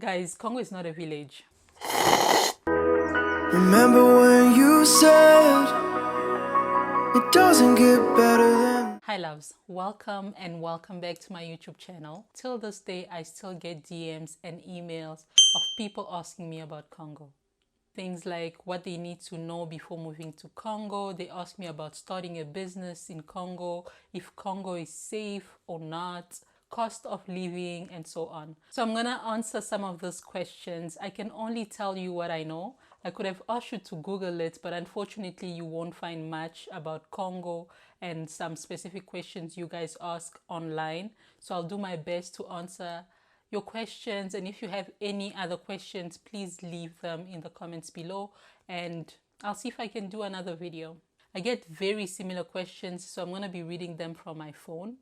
Guys, Congo is not a village. Remember when you said it doesn't get better than... Hi loves, welcome and welcome back to my YouTube channel. Till this day, I still get DMs and emails of people asking me about Congo. Things like what they need to know before moving to Congo. They ask me about starting a business in Congo, if Congo is safe or not, cost of living, and so on. So I'm gonna answer some of those questions. I can only tell you what I know. I could have asked you to Google it, but unfortunately you won't find much about Congo and some specific questions you guys ask online. So I'll do my best to answer your questions, and if you have any other questions, please leave them in the comments below and I'll see if I can do another video. I get very similar questions, so I'm going to be reading them from my phone.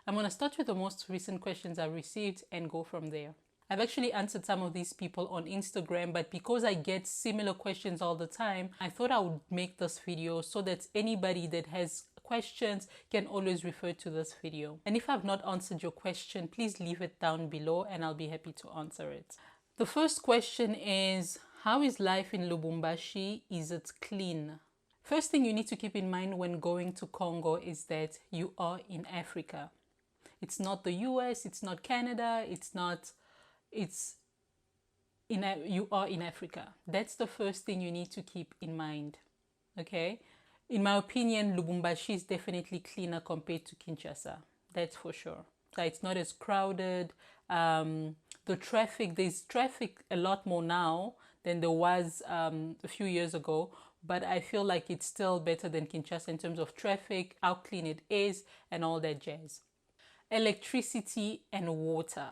I'm going to start with the most recent questions I've received and go from there. I've actually answered some of these people on Instagram, but because I get similar questions all the time, I thought I would make this video so that anybody that has questions can always refer to this video. And if I've not answered your question, please leave it down below and I'll be happy to answer it. The first question is, how is life in Lubumbashi? Is it clean? First thing you need to keep in mind when going to Congo is that you are in Africa. It's not the US, it's not Canada, you are in Africa. That's the first thing you need to keep in mind. Okay? In my opinion, Lubumbashi is definitely cleaner compared to Kinshasa. That's for sure. So it's not as crowded. There's traffic a lot more now than there was a few years ago. But I feel like it's still better than Kinshasa in terms of traffic, how clean it is, and all that jazz. Electricity and water.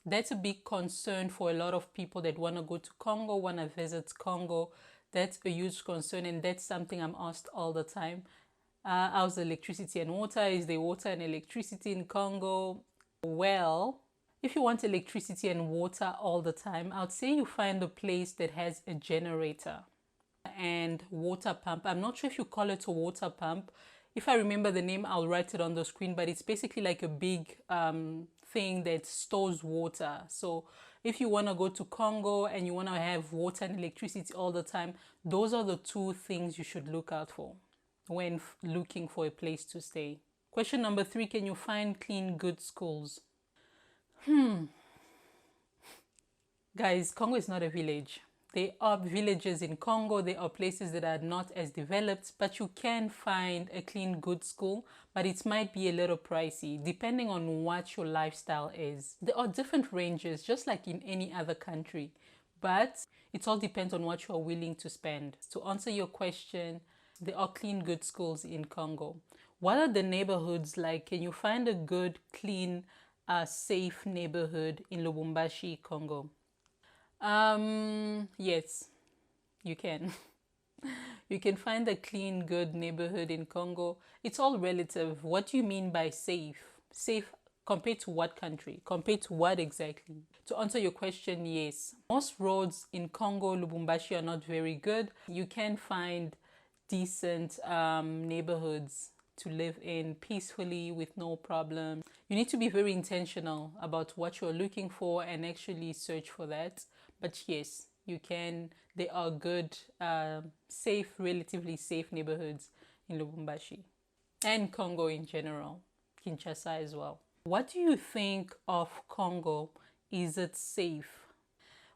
That's a big concern for a lot of people that want to go to Congo, want to visit Congo. That's a huge concern, and that's something I'm asked all the time. How's electricity and water? Is there water and electricity in Congo? Well, if you want electricity and water all the time, I would say you find a place that has a generator and water pump. I'm not sure if you call it a water pump. If I remember the name, I'll write it on the screen, but it's basically like a big thing that stores water. So if you want to go to Congo and you want to have water and electricity all the time, those are the two things you should look out for when looking for a place to stay. Question number 3, can you find clean, good schools? Guys, Congo is not a village. There are villages in Congo, there are places that are not as developed, but you can find a clean, good school, but it might be a little pricey, depending on what your lifestyle is. There are different ranges, just like in any other country, but it all depends on what you are willing to spend. To answer your question, there are clean, good schools in Congo. What are the neighborhoods like? Can you find a good, clean, safe neighborhood in Lubumbashi, Congo? Yes, you can. You can find a clean, good neighborhood in Congo. It's all relative. What do you mean by safe? Safe compared to what country? Compared to what exactly? To answer your question, yes. Most roads in Congo, Lubumbashi are not very good. You can find decent neighborhoods to live in peacefully with no problem. You need to be very intentional about what you're looking for and actually search for that. But yes, you can. There are good, safe, relatively safe neighborhoods in Lubumbashi and Congo in general, Kinshasa as well. What do you think of Congo? Is it safe?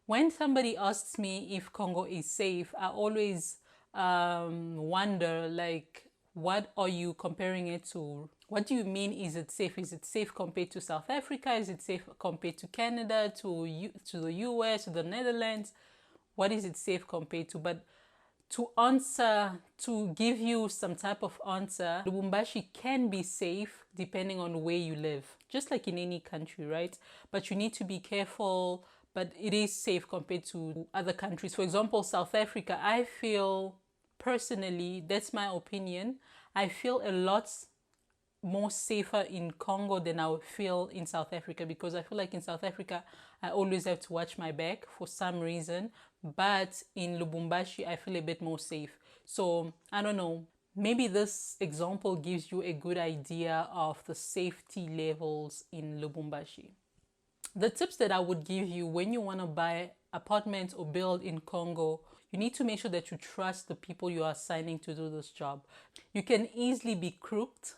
When somebody asks me if Congo is safe, I always wonder, like, what are you comparing it to? What do you mean, is it safe? Is it safe compared to South Africa? Is it safe compared to Canada, to the US, to the Netherlands? What is it safe compared to? But to give you some type of answer, Lubumbashi can be safe depending on where you live, just like in any country, right? But you need to be careful, but it is safe compared to other countries. For example, South Africa, I feel personally, that's my opinion, I feel a lot more safer in Congo than I would feel in South Africa, because I feel like in South Africa I always have to watch my back for some reason, but in Lubumbashi I feel a bit more safe. So I don't know, maybe this example gives you a good idea of the safety levels in Lubumbashi. The tips that I would give you when you want to buy apartments or build in Congo, you need to make sure that you trust the people you are assigning to do this job. You can easily be crooked,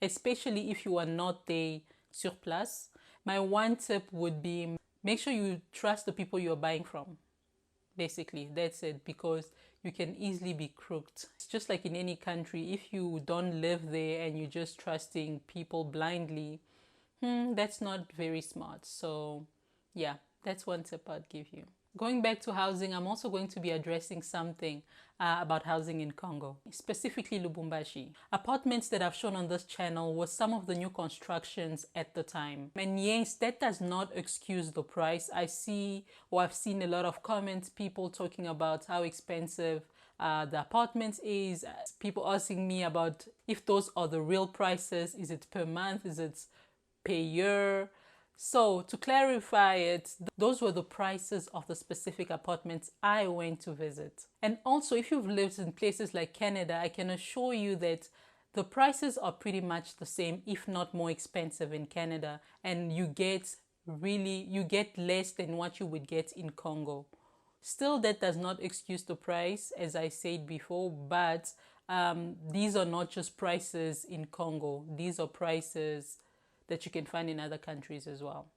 especially if you are not there sur place. My one tip would be make sure you trust the people you're buying from. Basically, that's it, because you can easily be crooked. It's just like in any country, if you don't live there and you're just trusting people blindly, that's not very smart. So yeah, that's one tip I'd give you. Going back to housing, I'm also going to be addressing something about housing in Congo, specifically Lubumbashi. Apartments that I've shown on this channel was some of the new constructions at the time. And yes, that does not excuse the price. I've seen a lot of comments, people talking about how expensive the apartments is, people asking me about if those are the real prices, is it per month, is it per year? So to clarify it, those were the prices of the specific apartments I went to visit. And also, if you've lived in places like Canada, I can assure you that the prices are pretty much the same, if not more expensive in Canada. And you get less than what you would get in Congo. Still, that does not excuse the price, as I said before, but these are not just prices in Congo. These are prices that you can find in other countries as well.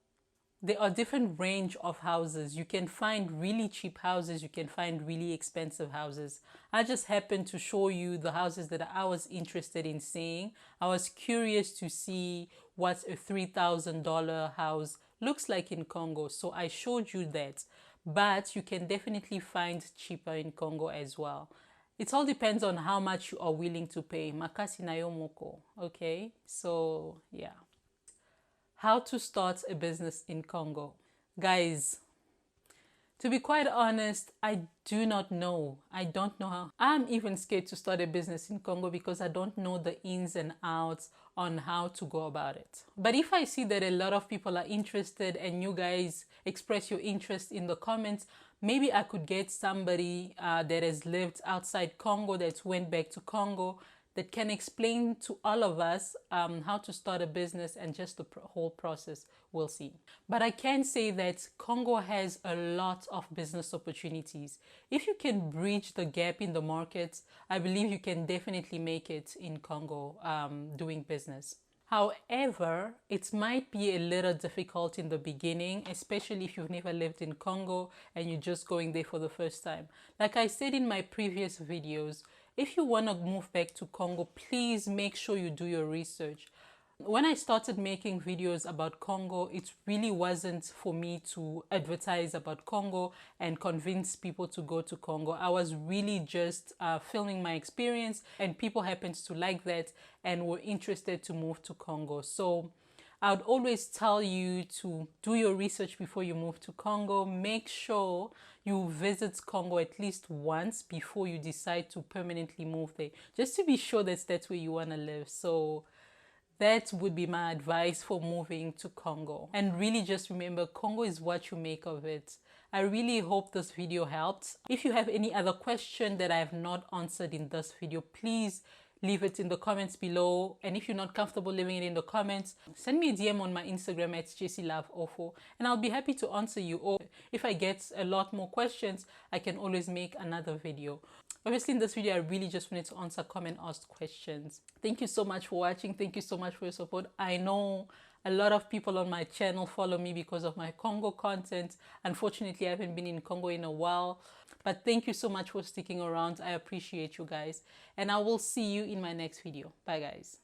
There are different range of houses. You can find really cheap houses. You can find really expensive houses. I just happened to show you the houses that I was interested in seeing. I was curious to see what a $3,000 house looks like in Congo. So I showed you that. But you can definitely find cheaper in Congo as well. It all depends on how much you are willing to pay. Makasi na yo moko. Okay? So, yeah. How to start a business in Congo. Guys, to be quite honest, I do not know. I don't know how. I'm even scared to start a business in Congo because I don't know the ins and outs on how to go about it. But if I see that a lot of people are interested and you guys express your interest in the comments, maybe I could get somebody that has lived outside Congo, that went back to Congo, that can explain to all of us how to start a business and just the whole process. We'll see. But I can say that Congo has a lot of business opportunities. If you can bridge the gap in the market, I believe you can definitely make it in Congo doing business. However, it might be a little difficult in the beginning, especially if you've never lived in Congo and you're just going there for the first time. Like I said in my previous videos, if you want to move back to Congo, please make sure you do your research. When I started making videos about Congo, it really wasn't for me to advertise about Congo and convince people to go to Congo. I was really just filming my experience, and people happened to like that and were interested to move to Congo. So I would always tell you to do your research before you move to Congo. Make sure you visit Congo at least once before you decide to permanently move there, just to be sure that that's where you want to live. So that would be my advice for moving to Congo. And really just remember, Congo is what you make of it. I really hope this video helped. If you have any other question that I have not answered in this video, please leave it in the comments below. And if you're not comfortable leaving it in the comments, send me a DM on my Instagram at JessiLove and I'll be happy to answer you. Or if I get a lot more questions, I can always make another video. Obviously, in this video, I really just wanted to answer comment asked questions. Thank you so much for watching. Thank you so much for your support. I know a lot of people on my channel follow me because of my Congo content. Unfortunately, I haven't been in Congo in a while. But thank you so much for sticking around. I appreciate you guys. And I will see you in my next video. Bye, guys.